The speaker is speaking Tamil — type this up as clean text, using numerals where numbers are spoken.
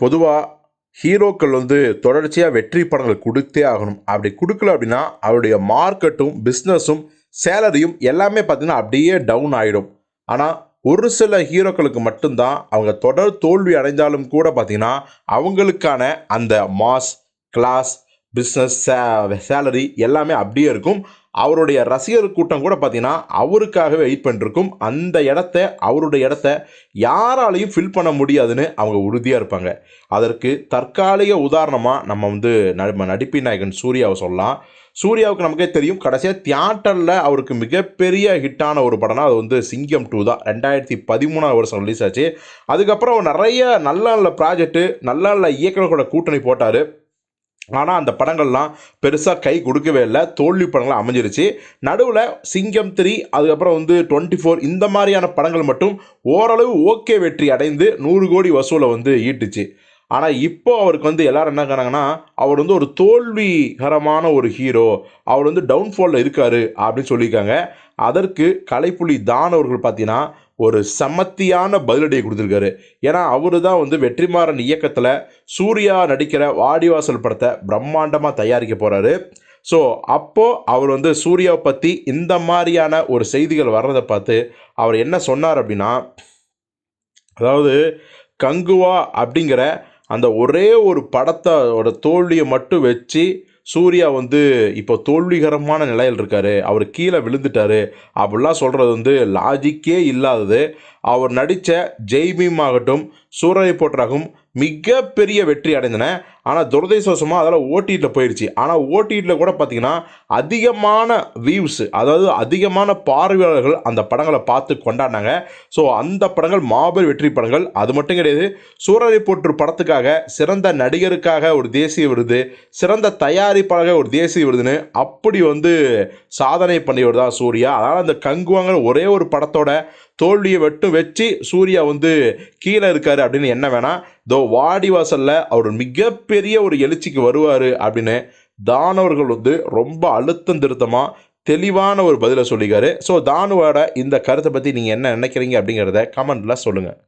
பொதுவாக ஹீரோக்கள் தொடர்ச்சியாக வெற்றி படங்கள் கொடுத்தே ஆகணும். அப்படி கொடுக்கல அப்படின்னா அவருடைய மார்க்கெட்டும் பிஸ்னஸும் சேலரியும் எல்லாமே பார்த்திங்கன்னா அப்படியே டவுன் ஆகிடும். ஆனால் ஒரு சில ஹீரோக்களுக்கு மட்டும்தான் அவங்க தொடர் தோல்வி அடைந்தாலும் கூட பார்த்திங்கன்னா அவங்களுக்கான அந்த மாஸ் கிளாஸ் பிஸ்னஸ் சேலரி எல்லாமே அப்படியே இருக்கும். அவருடைய ரசிகர் கூட்டம் கூட பார்த்திங்கன்னா அவருக்காகவே வெயிட் பண்ணிருக்கும். அந்த அவருடைய இடத்த யாராலையும் ஃபில் பண்ண முடியாதுன்னு அவங்க உறுதியாக இருப்பாங்க. அதற்கு தற்காலிக உதாரணமாக நம்ம நடிப்பின் நாயகன் சூர்யாவை சொல்லலாம். சூர்யாவுக்கு நமக்கே தெரியும், கடைசியாக தியேட்டரில் அவருக்கு மிகப்பெரிய ஹிட்டான ஒரு படம்னா அது சிங்கம் 2 தான். 2013 ரிலீஸ் ஆச்சு. அதுக்கப்புறம் நிறைய நல்ல நல்ல ப்ராஜெக்ட்டு நல்ல நல்ல இயக்குநர்களோட கூட்டணி போட்டார். ஆனால் அந்த படங்கள்லாம் பெருசாக கை கொடுக்கவே இல்லை, தோல்வி படங்களாக அமைஞ்சிருச்சு. நடுவில் சிங்கம் 3 அதுக்கப்புறம் 24 இந்த மாதிரியான படங்கள் மட்டும் ஓரளவு ஓகே வெற்றி அடைந்து 100 கோடி வசூலை ஈட்டுச்சு. ஆனால் இப்போ அவருக்கு எல்லாரும் என்ன சொன்னாங்கன்னா, அவர் ஒரு தோல்விகரமான ஒரு ஹீரோ, அவர் டவுன்ஃபாலில் இருக்கார் அப்படின்னு சொல்லியிருக்காங்க. அதற்கு கலைப்புலி தான் அவர்கள் பார்த்தீங்கன்னா ஒரு சமத்தியான பதிலடியை கொடுத்துருக்காரு. ஏன்னா அவர் தான் வெற்றிமாறன் இயக்கத்தில் சூர்யா நடிக்கிற வாடிவாசல் படத்தை பிரம்மாண்டமாக தயாரிக்க போகிறாரு. ஸோ அப்போது அவர் சூர்யாவை பற்றி இந்த மாதிரியான ஒரு செய்திகள் வர்றதை பார்த்து அவர் என்ன சொன்னார் அப்படின்னா, அதாவது கங்குவா அப்படிங்கிற அந்த ஒரே ஒரு படத்தோட தோல்வியை மட்டும் வச்சு சூர்யா இப்போ தோல்விகரமான நிலையில் இருக்கார், அவர் கீழே விழுந்துட்டார் அப்படிலாம் சொல்கிறது லாஜிக்கே இல்லாதது. அவர் நடித்த ஜெய்பீம் ஆகட்டும் சூரரை போற்றாகும் மிகப்பெரிய வெற்றி அடைந்தன. ஆனால் துரதிர்ஷ்டவசமாக அதெல்லாம் ஓடிடியில் போயிடுச்சு. ஆனால் ஓடிடியில் கூட பார்த்திங்கன்னா அதிகமான வியூஸ், அதாவது அதிகமான பார்வையாளர்கள் அந்த படங்களை பார்த்து கொண்டாடினாங்க. ஸோ அந்த படங்கள் மாபெரும் வெற்றி படங்கள். அது மட்டும் கிடையாது, சூரரை போற்று படத்துக்காக சிறந்த நடிகருக்காக ஒரு தேசிய விருது, சிறந்த தயாரிப்பாளராக ஒரு தேசிய விருதுன்னு அப்படி சாதனை பண்ணியவர் தான் சூர்யா. அதனால் அந்த கங்குவாங்கிற ஒரே ஒரு படத்தோட தோல்வியை வச்சு சூர்யா கீழே இருக்காரு அப்படின்னு என்ன வேணாம். வாடிவாசலில் அவர் மிகப்பெரிய ஒரு எழுச்சிக்கு வருவார் அப்படின்னு தானவர்கள் ரொம்ப அழுத்தம் திருத்தமாக தெளிவான ஒரு பதிலை சொல்லிக்காரு. ஸோ தானுவோட இந்த கருத்தை பற்றி நீங்கள் என்ன நினைக்கிறீங்க அப்படிங்கிறத கமெண்ட்டில் சொல்லுங்கள்.